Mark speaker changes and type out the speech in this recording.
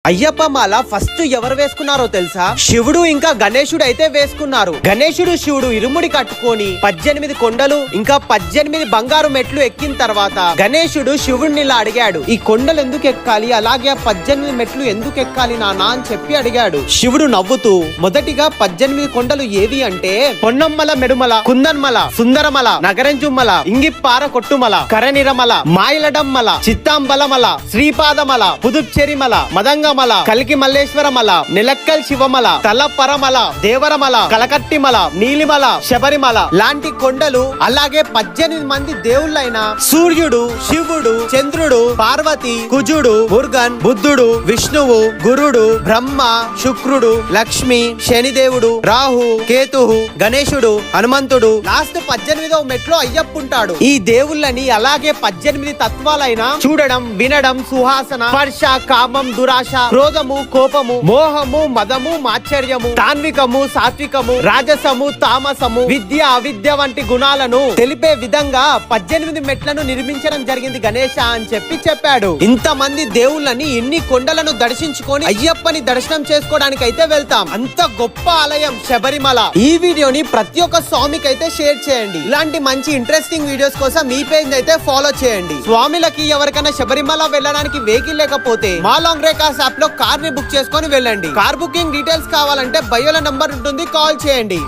Speaker 1: అయ్యప్ప మాల first ఎవరు వేసుకున్నారో తెలుసా? శివుడు ఇంకా గణేశుడు అయితే వేసుకున్నారు. గణేశుడు శివుడు ఇరుముడి కట్టుకొని 18 కొండలు ఇంకా 18 బంగారు మెట్లు ఎక్కిన తర్వాత గణేశుడు శివుడిని ఇలా అడిగాడు, ఈ కొండలు ఎందుకు ఎక్కాలి, అలాగే 18 మెట్లు ఎందుకు ఎక్కాలి నానా అని చెప్పి అడిగాడు. శివుడు నవ్వుతూ మొదటిగా 18 కొండలు ఏవి అంటే పొన్నమ్మల మెడుమల, కుందన్మల, సుందరమల, నగరంజుమ్మల, ఇంగిప్పార కొట్టుమల, కరనిరమల, మాయిలడమ్మల, చిత్తాంబలమల, శ్రీపాదమల, పుదుచ్చేరిమల, మదంగ కల్కి మల్లేశ్వరమల, నిలక్కల్ శివమల, తలపరమల, దేవరమల, కలకట్టిమల, నీలిమల, శబరిమల లాంటి కొండలు. అలాగే 18 మంది దేవుళ్ళైన సూర్యుడు, శివుడు, చంద్రుడు, పార్వతి, కుజుడు, మురుగన్, బుద్ధుడు, విష్ణువు, గురుడు, బ్రహ్మ, శుక్రుడు, లక్ష్మి, శనిదేవుడు, రాహు, కేతువు, గణేశుడు, హనుమంతుడు, లాస్ట్ 18వ మెట్లో అయ్యప్ప ఉంటాడు. ఈ దేవుళ్ళని అలాగే 18 తత్వాలైన చూడడం, వినడం, సుహాసన, స్పర్శ, కామం, దురాశ, క్రోధము, కోపము, మోహము, మదము, మాత్సర్యము, తాన్వికము, సాత్వికము, రాజసము, తామసము, విద్య, అవిద్య వంటి గుణాలను తెలిపే విధంగా 18 మెట్లను నిర్మించడం జరిగింది గణేశ అని చెప్పాడు. ఇంతమంది దేవుళ్ళని ఇన్ని కొండలను దర్శించుకొని అయ్యప్పని దర్శనం చేసుకోవడానికి అయితే వెళ్తాం. అంత గొప్ప ఆలయం శబరిమల. ఈ వీడియోని ప్రతి ఒక్క స్వామికి అయితే షేర్ చేయండి. ఇలాంటి మంచి ఇంట్రెస్టింగ్ వీడియోస్ కోసం మీ పేజ్ అయితే ఫాలో చేయండి. స్వామిలకి ఎవరికైనా శబరిమల వెళ్ళడానికి వెహికల్ లేకపోతే మా లాంగ్ రేకాస్ యాప్ లో కార్ ని బుక్ చేసుకొని వెళ్ళండి. కార్ బుకింగ్ డీటెయిల్స్ కావాలంటే బయోల నంబర్ ఉంటుంది, కాల్ చేయండి.